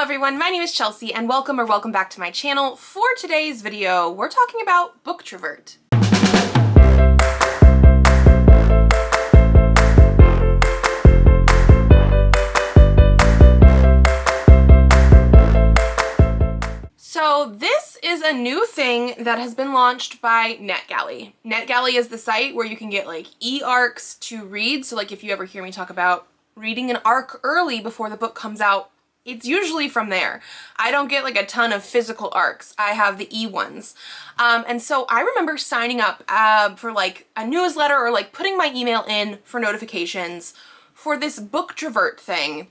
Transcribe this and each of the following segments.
everyone, my name is Chelsea and welcome back to my channel. For today's video, we're talking about Booktrovert. So this is a new thing that has been launched by NetGalley. NetGalley is the site where you can get like e-arcs to read. So like if you ever hear me talk about reading an arc early before the book comes out, it's usually from there. I don't get like a ton of physical arcs. I have the e-ones. And so I remember signing up for like a newsletter or like putting my email in for notifications for this Booktrovert thing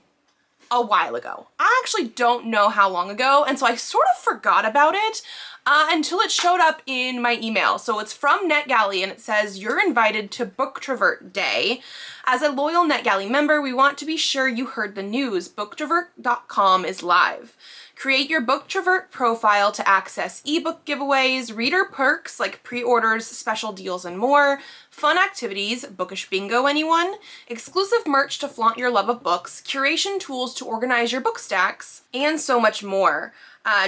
a while ago. I actually don't know how long ago, and so I sort of forgot about it until it showed up in my email. So it's from NetGalley and it says, "You're invited to Booktrovert Day. As a loyal NetGalley member, we want to be sure you heard the news. Booktrovert.com is live. Create your Booktrovert profile to access ebook giveaways, reader perks like pre-orders, special deals, and more, fun activities, bookish bingo anyone, exclusive merch to flaunt your love of books, curation tools to organize your book stacks, and so much more."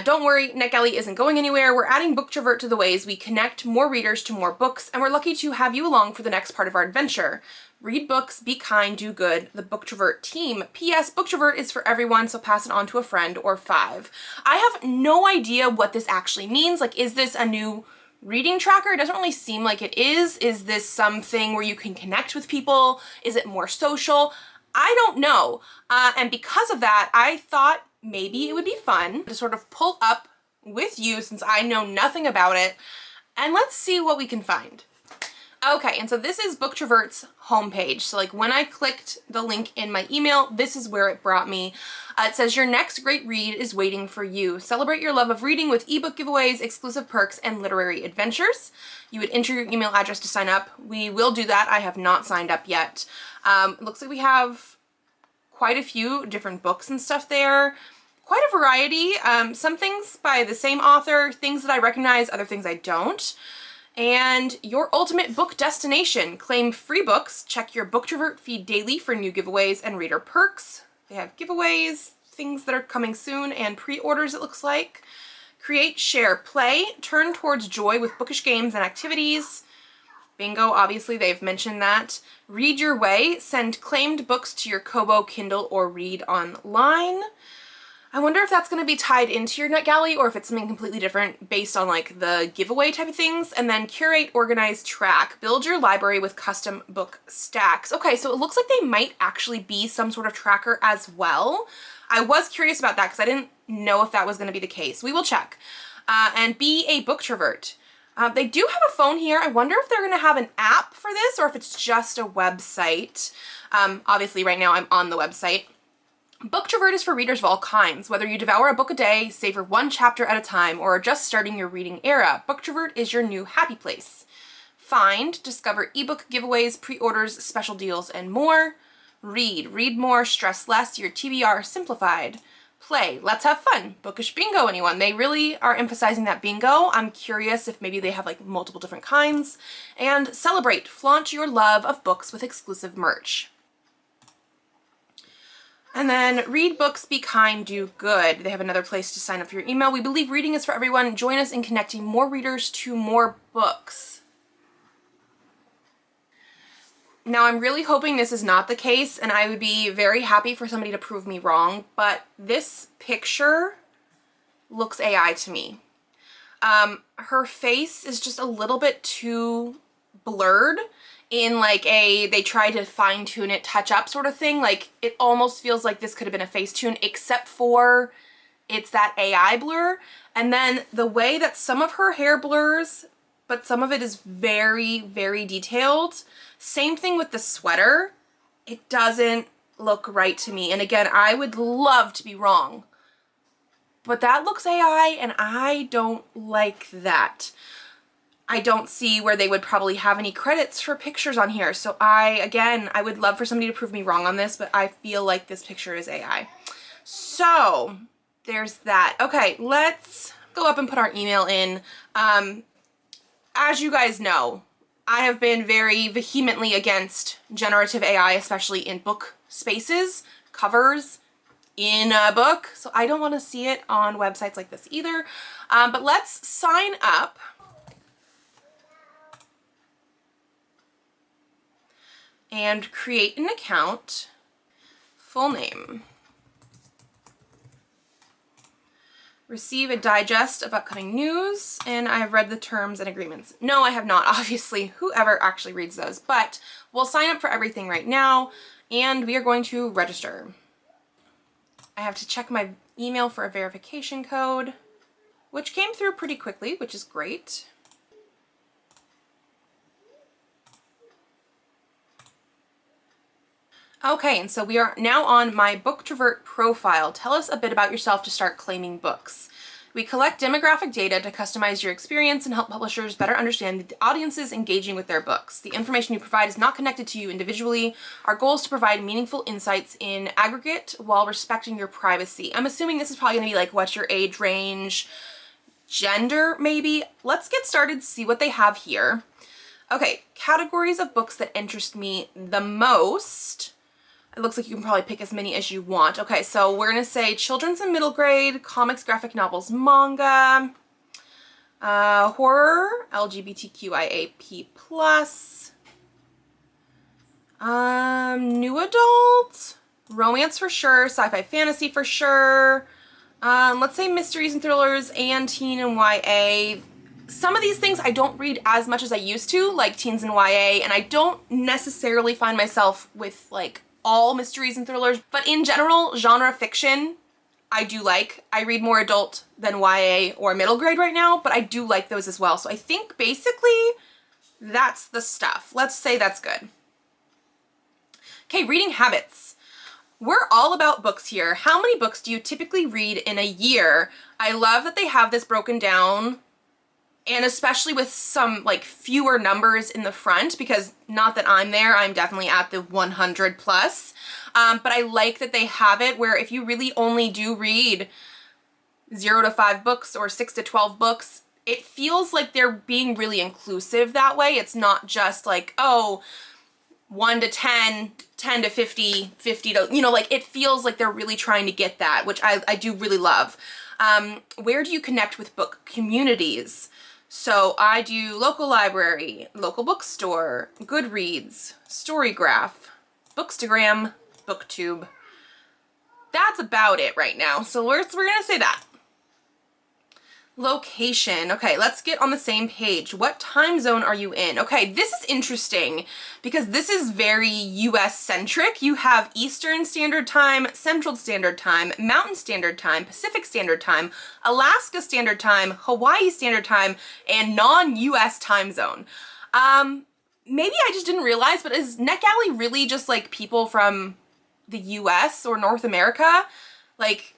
Don't worry, NetGalley isn't going anywhere. We're adding Booktrovert to the ways we connect more readers to more books, and we're lucky to have you along for the next part of our adventure. Read books, be kind, do good. The Booktrovert team. P.S. Booktrovert is for everyone, so pass it on to a friend or 5. I have no idea what this actually means. Like, is this a new reading tracker? It doesn't really seem like it is. Is this something where you can connect with people? Is it more social? I don't know. And because of that, I thought maybe it would be fun to sort of pull up with you since I know nothing about it, and let's see what we can find. Okay, and so this is Booktrovert's homepage. So like when I clicked the link in my email, this is where it brought me. It says, "Your next great read is waiting for you. Celebrate your love of reading with ebook giveaways, exclusive perks, and literary adventures." You would enter your email address to sign up. We will do that. I have not signed up yet. It looks like we have quite a few different books and stuff there. Quite a variety. Some things by the same author, things that I recognize, other things I don't. And your ultimate book destination. Claim free books. Check your Booktrovert feed daily for new giveaways and reader perks. They have giveaways, things that are coming soon, and pre-orders it looks like. Create, share, play. Turn towards joy with bookish games and activities. Bingo, obviously they've mentioned that. Read your way. Send claimed books to your Kobo, Kindle, or read online. I wonder if that's going to be tied into your NetGalley or if it's something completely different based on like the giveaway type of things. And then curate, organize, track. Build your library with custom book stacks. Okay, so it looks like they might actually be some sort of tracker as well. I was curious about that because I didn't know if that was going to be the case. We will check. And be a Booktrovert. They do have a phone here. I wonder if they're going to have an app for this or if it's just a website. Obviously right now I'm on the website. Booktrovert is for readers of all kinds. Whether you devour a book a day, savor one chapter at a time, or are just starting your reading era, Booktrovert is your new happy place. Find, discover ebook giveaways, pre-orders, special deals, and more. Read more, stress less, your TBR simplified. Play, let's have fun. Bookish bingo, anyone? They really are emphasizing that bingo. I'm curious if maybe they have like multiple different kinds. And celebrate, flaunt your love of books with exclusive merch. And then read books, be kind, do good. They have another place to sign up for your email. We believe reading is for everyone. Join us in connecting more readers to more books. Now I'm really hoping this is not the case, and I would be very happy for somebody to prove me wrong, but this picture looks AI to me. Her face is just a little bit too blurred. In like they try to fine tune it, touch up sort of thing. Like it almost feels like this could have been a face tune, except for it's that AI blur. And then the way that some of her hair blurs, but some of it is very, very detailed. Same thing with the sweater. It doesn't look right to me. And again, I would love to be wrong, but that looks AI and I don't like that. I don't see where they would probably have any credits for pictures on here. So again, I would love for somebody to prove me wrong on this, but I feel like this picture is AI. So there's that. Okay, let's go up and put our email in. As you guys know, I have been very vehemently against generative AI, especially in book spaces, covers, in a book, so I don't want to see it on websites like this either. But let's sign up. And create an account. Full name. Receive a digest of upcoming news, and I've read the terms and agreements. No, I have not, obviously. Whoever actually reads those, but we'll sign up for everything right now, and we are going to register. I have to check my email for a verification code, which came through pretty quickly, which is great. Okay, and so we are now on my Booktrovert profile. Tell us a bit about yourself to start claiming books. We collect demographic data to customize your experience and help publishers better understand the audiences engaging with their books. The information you provide is not connected to you individually. Our goal is to provide meaningful insights in aggregate while respecting your privacy. I'm assuming this is probably gonna be like, what's your age range, gender maybe? Let's get started, see what they have here. Okay, categories of books that interest me the most. It looks like you can probably pick as many as you want. Okay, so we're gonna say children's and middle grade, comics, graphic novels, manga, horror, LGBTQIAP+, new adult, romance for sure, sci-fi fantasy for sure, let's say mysteries and thrillers, and teen and YA. Some of these things I don't read as much as I used to, like teens and YA, and I don't necessarily find myself with like all mysteries and thrillers, but in general, genre fiction, I do like. I read more adult than YA or middle grade right now, but I do like those as well. So I think basically that's the stuff. Let's say that's good. Okay, reading habits. We're all about books here. How many books do you typically read in a year? I love that they have this broken down, and especially with some like fewer numbers in the front, because not that I'm there, I'm definitely at the 100 plus. But I like that they have it where if you really only do read 0 to 5 books or 6 to 12 books, it feels like they're being really inclusive that way. It's not just like, oh, 1 to 10, 10 to 50, 50 to, you know, like it feels like they're really trying to get that, which I do really love. Where do you connect with book communities? So I do local library, local bookstore, Goodreads, Storygraph, Bookstagram, Booktube. That's about it right now. So we're gonna say that. Location. Okay, let's get on the same page. What time zone are you in? Okay, this is interesting because this is very US centric. You have Eastern Standard Time, Central Standard Time, Mountain Standard Time, Pacific Standard Time, Alaska Standard Time, Hawaii Standard Time, and non-US time zone. Maybe I just didn't realize, but is NetGalley really just like people from the US or North America? Like,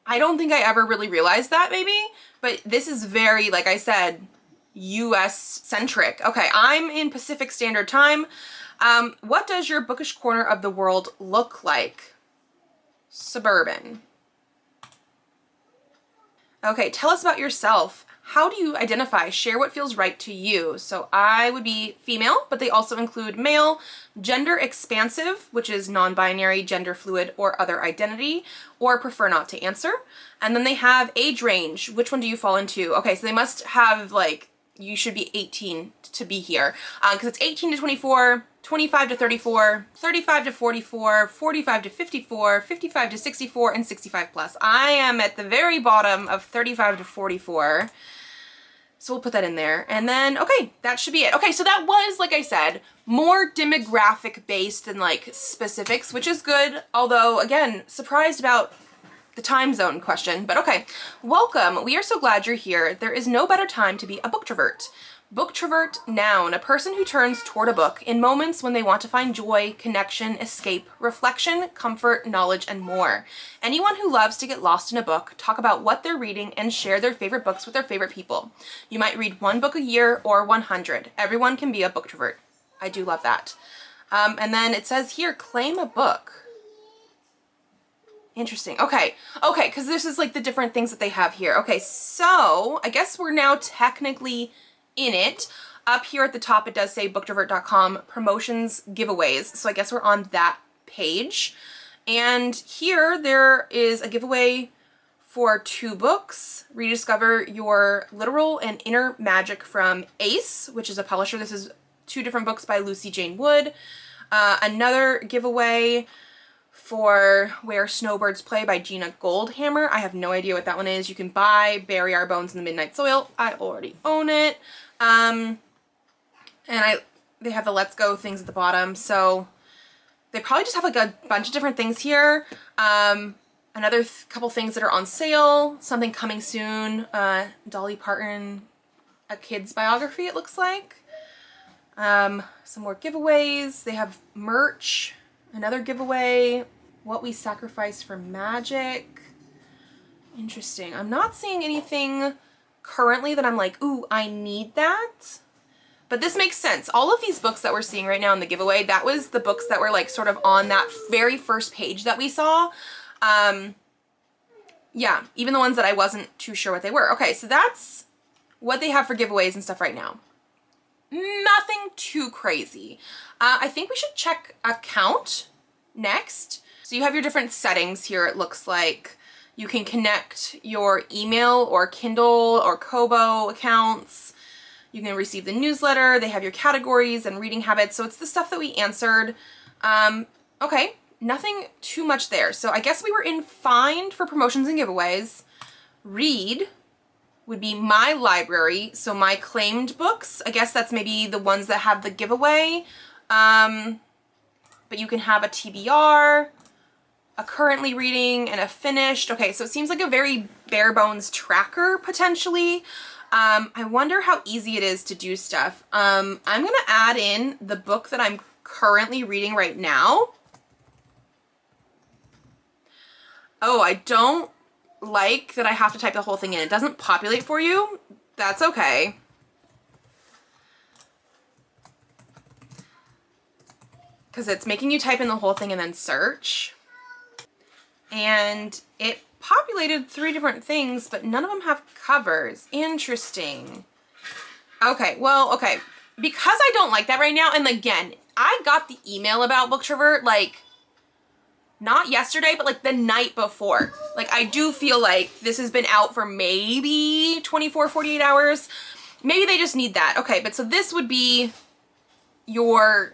I don't think I ever really realized that maybe, but this is very, like I said, US centric. Okay, I'm in Pacific Standard Time. What does your bookish corner of the world look like? Suburban. Okay, tell us about yourself. How do you identify? Share what feels right to you. So I would be female, but they also include male, gender expansive, which is non-binary, gender fluid, or other identity, or prefer not to answer. And then they have age range. Which one do you fall into? Okay, so they must have like, you should be 18 to be here because it's 18 to 24, 25 to 34, 35 to 44, 45 to 54, 55 to 64, and 65 plus. I am at the very bottom of 35 to 44. So we'll put that in there. And then, okay, that should be it. Okay, so that was, like I said, more demographic based than like specifics, which is good. Although, again, surprised about the time zone question, but okay. Welcome. We are so glad you're here. There is no better time to be a booktrovert. Booktrovert, noun, a person who turns toward a book in moments when they want to find joy, connection, escape, reflection, comfort, knowledge, and more. Anyone who loves to get lost in a book, talk about what they're reading, and share their favorite books with their favorite people. You might read 1 book a year or 100. Everyone can be a booktrovert. I do love that. And then it says here, claim a book. Interesting. Okay, because this is like the different things that they have here. Okay, so I guess we're now technically in it. Up here at the top, it does say booktrovert.com promotions giveaways. So I guess we're on that page. And here there is a giveaway for 2 books. Rediscover Your Literal and Inner Magic from Ace, which is a publisher. This is 2 different books by Lucy Jane Wood. Another giveaway for Where Snowbirds Play by Gina Goldhammer. I have no idea what that one is. You can buy Bury Our Bones in the Midnight Soil. I already own it. And they have the Let's Go things at the bottom. So they probably just have like a bunch of different things here. Another couple things that are on sale. Something coming soon. Dolly Parton, a kid's biography, it looks like. Some more giveaways. They have merch. Another giveaway. What We Sacrifice for Magic. Interesting. I'm not seeing anything currently that I'm like, ooh, I need that. But this makes sense. All of these books that we're seeing right now in the giveaway, that was the books that were like sort of on that very first page that we saw. Yeah, even the ones that I wasn't too sure what they were. Okay, so that's what they have for giveaways and stuff right now. Nothing too crazy. I think we should check account next. So you have your different settings here, it looks like. You can connect your email or Kindle or Kobo accounts. You can receive the newsletter. They have your categories and reading habits. So it's the stuff that we answered. Okay, nothing too much there. So I guess we were in find for promotions and giveaways. Read would be my library. So my claimed books, I guess that's maybe the ones that have the giveaway. But you can have a TBR, a currently reading, and a finished. Okay, so it seems like a very bare bones tracker potentially. I wonder how easy it is to do stuff. I'm gonna add in the book that I'm currently reading right now. Oh, I don't like that I have to type the whole thing in. It doesn't populate for you. That's okay. Because it's making you type in the whole thing and then search. And it populated 3 different things, but none of them have covers. Interesting. Okay, well, okay. Because I don't like that right now, and again, I got the email about Booktrovert, like, not yesterday, but like the night before. Like, I do feel like this has been out for maybe 24, 48 hours. Maybe they just need that. Okay, but so this would be your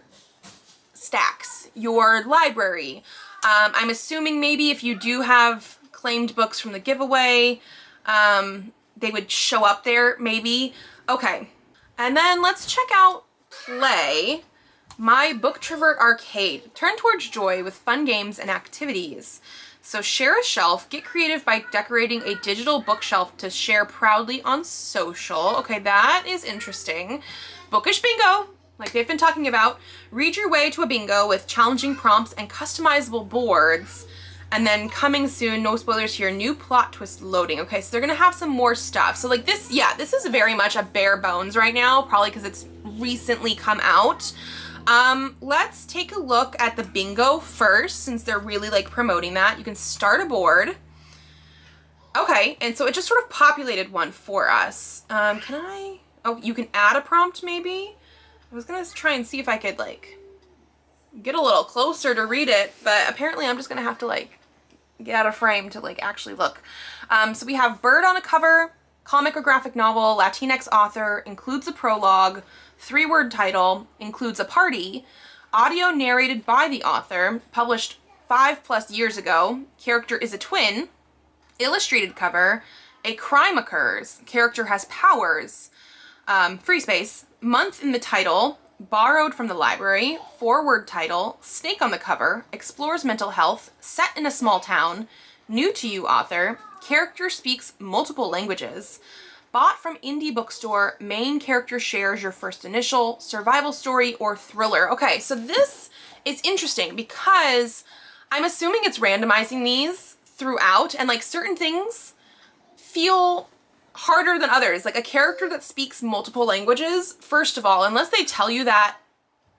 stacks, your library. I'm assuming maybe if you do have claimed books from the giveaway, they would show up there maybe. Okay, and then let's check out Play, my Booktrovert Arcade. Turn towards joy with fun games and activities. So share a shelf, get creative by decorating a digital bookshelf to share proudly on social. Okay, that is interesting. Bookish bingo, like they've been talking about. Read your way to a bingo with challenging prompts and customizable boards. And then coming soon, no spoilers here, new plot twist loading. Okay, so they're gonna have some more stuff. So like this, yeah, this is very much a bare bones right now, probably because it's recently come out. Let's take a look at the bingo first, since they're really like promoting that. You can start a board. Okay, and so it just sort of populated one for us. Oh, you can add a prompt maybe? I was gonna try and see if I could like get a little closer to read it, but apparently I'm just gonna have to like get out of frame to like actually look. So we have bird on a cover, comic or graphic novel, Latinx author, includes a prologue, 3-word title, includes a party, audio narrated by the author, published 5+ years ago, character is a twin, illustrated cover, a crime occurs, character has powers, free space, month in the title, borrowed from the library, 4-word title, snake on the cover, explores mental health, set in a small town, new to you author, character speaks multiple languages, bought from indie bookstore, main character shares your first initial, survival story, or thriller. Okay, so this is interesting because I'm assuming it's randomizing these throughout, and like certain things feel harder than others. Like a character that speaks multiple languages, first of all, unless they tell you that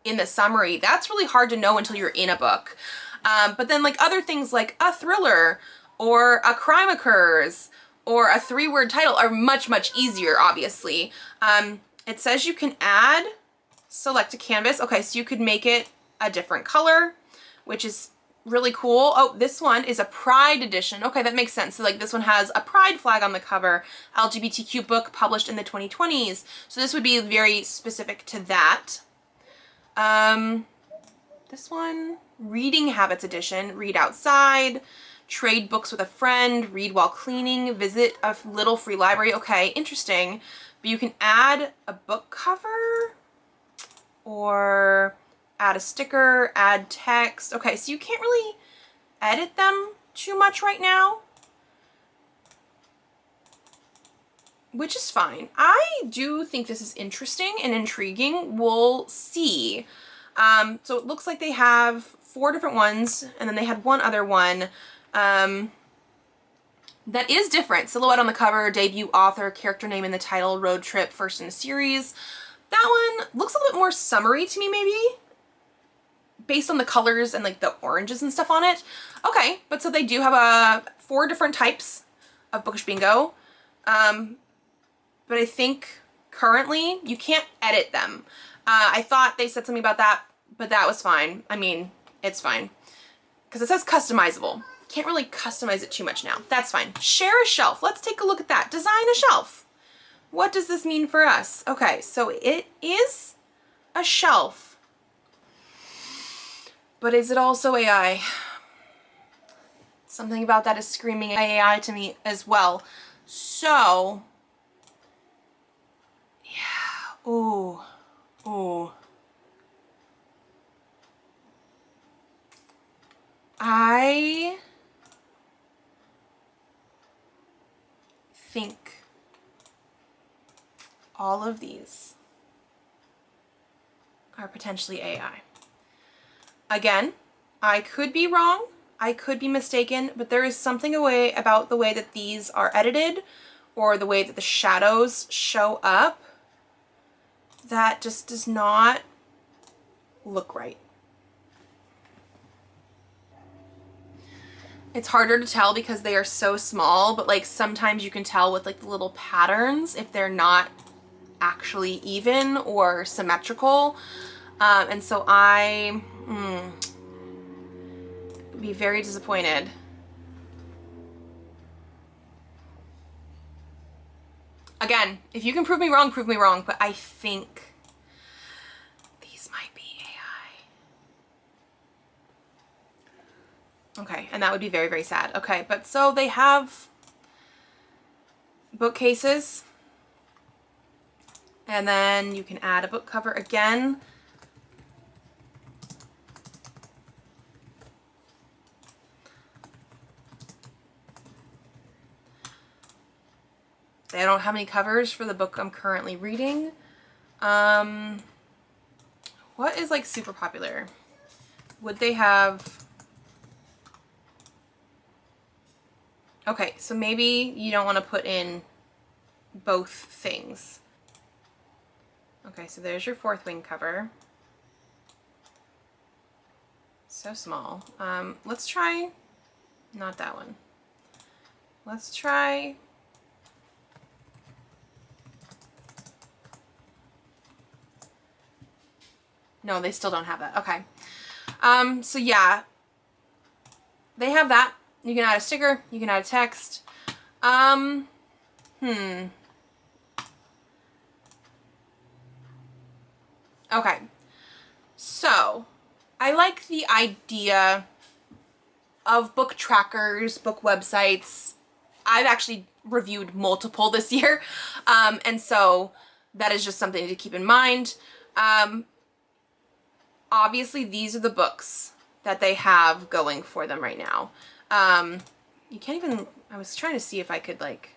in the summary, that's really hard to know until you're in a book. But then like other things like a thriller or a crime occurs or a 3-word title are much, much easier, obviously. It says you can select a canvas. Okay, so you could make it a different color, which is really cool. Oh, this one is a Pride edition. Okay, that makes sense. So like this one has a Pride flag on the cover, LGBTQ book published in the 2020s. So this would be very specific to that. This one, Reading Habits edition, read outside, trade books with a friend, read while cleaning, visit a little free library. Okay, interesting. But you can add a book cover or add a sticker, add text. Okay, so you can't really edit them too much right now, which is fine. I do think this is interesting and intriguing. We'll see. So it looks like they have 4 different ones, and then they had one other one that is different. Silhouette on the cover, debut author, character name in the title, road trip, first in a series. That one looks a little bit more summery to me, maybe, based on the colors and like the oranges and stuff on it. Okay, but so they do have 4 different types of bookish bingo. But I think currently you can't edit them. I thought they said something about that, but that was fine. I mean, it's fine. Because it says customizable. Can't really customize it too much now. That's fine. Share a shelf. Let's take a look at that. Design a shelf. What does this mean for us? Okay, so it is a shelf. But is it also AI? Something about that is screaming AI to me as well. So, yeah. Ooh. Ooh. I think all of these are potentially AI. Again, I could be wrong, I could be mistaken, but there is something about the way that these are edited or the way that the shadows show up that just does not look right. It's harder to tell because they are so small, but like sometimes you can tell with like the little patterns if they're not actually even or symmetrical. And so I would be very disappointed. Again, if you can prove me wrong, but I think these might be AI. Okay, and that would be very, very sad. Okay, but so they have bookcases, and then you can add a book cover again. They don't have any covers for the book I'm currently reading. What is like super popular? Would they have... Okay, so maybe you don't want to put in both things. Okay, so there's your Fourth Wing cover. So small. Let's try... Not that one. Let's try... No, they still don't have that. Okay. So yeah, they have that. You can add a sticker. You can add a text. Okay. So I like the idea of book trackers, book websites. I've actually reviewed multiple this year. And so that is just something to keep in mind. Obviously, these are the books that they have going for them right now. You can't even, I was trying to see if I could like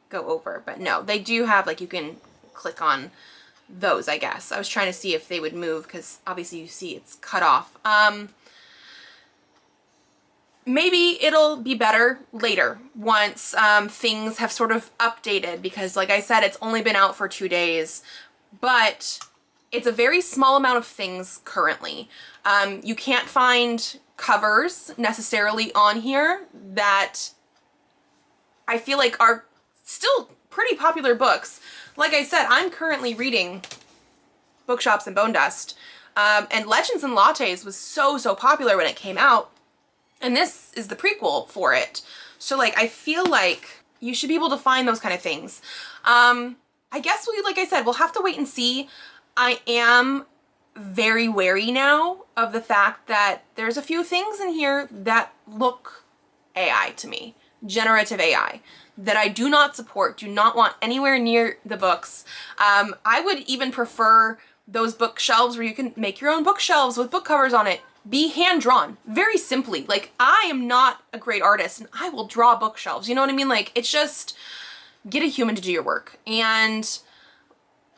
go over, but no, they do have like, you can click on those, I guess. I was trying to see if they would move because obviously you see it's cut off. Maybe it'll be better later once things have sort of updated because like I said, it's only been out for 2 days, but it's a very small amount of things currently. You can't find covers necessarily on here that I feel like are still pretty popular books. Like I said, I'm currently reading Bookshops and Bone Dust, and Legends and Lattes was so popular when it came out. And this is the prequel for it. So like, I feel like you should be able to find those kind of things. I guess like I said, we'll have to wait and see. I am very wary now of the fact that there's a few things in here that look AI to me, generative AI, that I do not support, do not want anywhere near the books. I would even prefer those bookshelves where you can make your own bookshelves with book covers on it, be hand-drawn, very simply. Like, I am not a great artist and I will draw bookshelves, you know what I mean? Like, it's just, get a human to do your work. And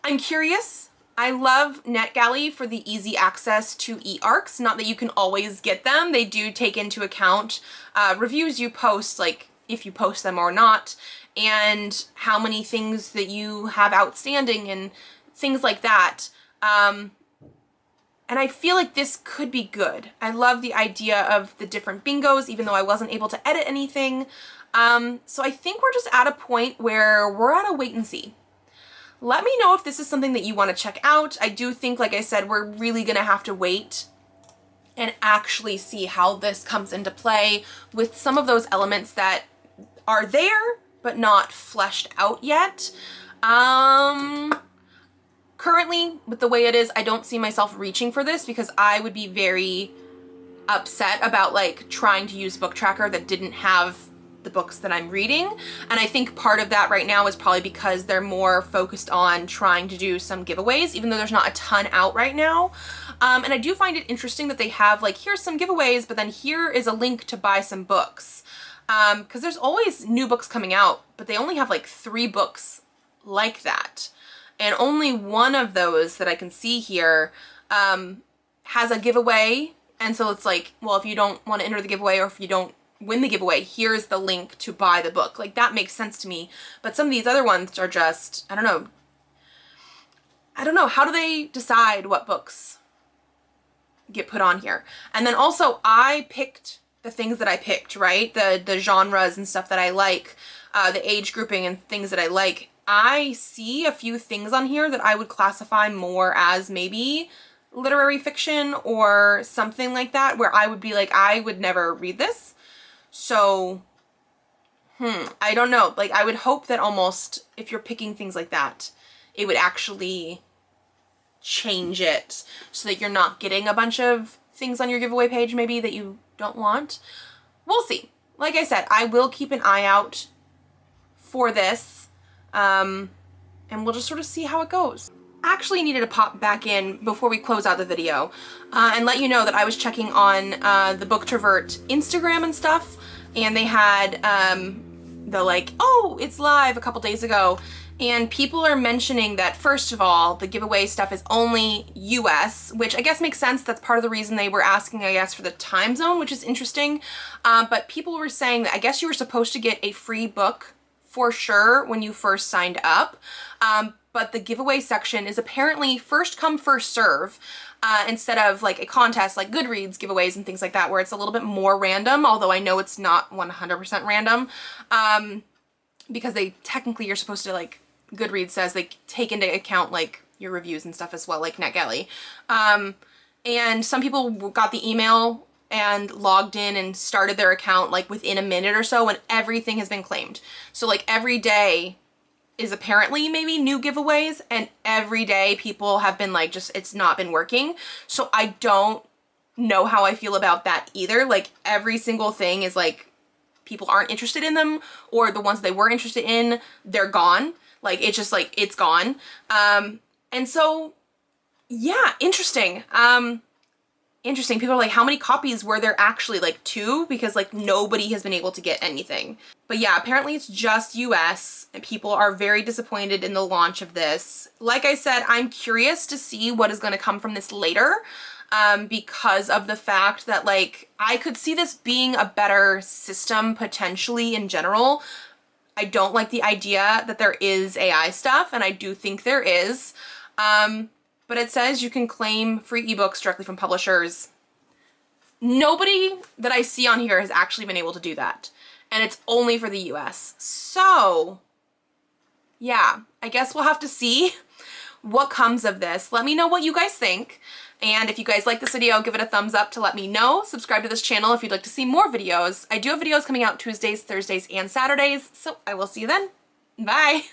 I'm curious. I love NetGalley for the easy access to e-arcs. Not that you can always get them. They do take into account reviews you post, like if you post them or not, and how many things that you have outstanding and things like that. And I feel like this could be good. I love the idea of the different bingos, even though I wasn't able to edit anything. So I think we're just at a point where we're at a wait and see. Let me know if this is something that you want to check out. I do think, like I said, we're really going to have to wait and actually see how this comes into play with some of those elements that are there but not fleshed out yet. Currently, with the way it is, I don't see myself reaching for this because I would be very upset about like trying to use Book Tracker that didn't have the books that I'm reading. And I think part of that right now is probably because they're more focused on trying to do some giveaways, even though there's not a ton out right now. And I do find it interesting that they have like, here's some giveaways, but then here is a link to buy some books. Because there's always new books coming out, but they only have like 3 books like that. And only one of those that I can see here has a giveaway. And so it's like, well, if you don't want to enter the giveaway or if you don't win the giveaway, here's the link to buy the book. Like, that makes sense to me. But some of these other ones are just, I don't know. How do they decide what books get put on here? And then also, I picked the things that I picked, right? The genres and stuff that I like, the age grouping and things that I like. I see a few things on here that I would classify more as maybe literary fiction or something like that, where I would be like, I would never read this. So, I don't know. Like, I would hope that almost if you're picking things like that, it would actually change it so that you're not getting a bunch of things on your giveaway page maybe that you don't want. We'll see. Like I said, I will keep an eye out for this, and we'll just sort of see how it goes. I actually needed to pop back in before we close out the video and let you know that I was checking on the Booktrovert Instagram and stuff, and they had the like, oh, it's live a couple days ago, and people are mentioning that, first of all, the giveaway stuff is only US, which I guess makes sense. That's part of the reason they were asking, I guess, for the time zone, which is interesting. But people were saying that I guess you were supposed to get a free book for sure when you first signed up. But the giveaway section is apparently first come, first serve, instead of like a contest like Goodreads giveaways and things like that, where it's a little bit more random, although I know it's not 100% random, because they technically, you're supposed to, like Goodreads says, they take into account like your reviews and stuff as well, like NetGalley. And some people got the email and logged in and started their account like within a minute or so, and everything has been claimed. So like every day is apparently maybe new giveaways, and every day people have been like, just, it's not been working. So I don't know how I feel about that either. Like, every single thing is like, people aren't interested in them, or the ones they were interested in, they're gone. Like, it's just like, it's gone. And so, yeah, interesting. Interesting. People are like, how many copies were there actually? Like 2? Because like nobody has been able to get anything. But yeah, apparently it's just US, and people are very disappointed in the launch of this. Like I said, I'm curious to see what is going to come from this later, because of the fact that like, I could see this being a better system potentially in general. I don't like the idea that there is AI stuff, and I do think there is. But it says you can claim free ebooks directly from publishers. Nobody that I see on here has actually been able to do that. And it's only for the US. So, yeah, I guess we'll have to see what comes of this. Let me know what you guys think. And if you guys like this video, give it a thumbs up to let me know. Subscribe to this channel if you'd like to see more videos. I do have videos coming out Tuesdays, Thursdays, and Saturdays, so I will see you then. Bye!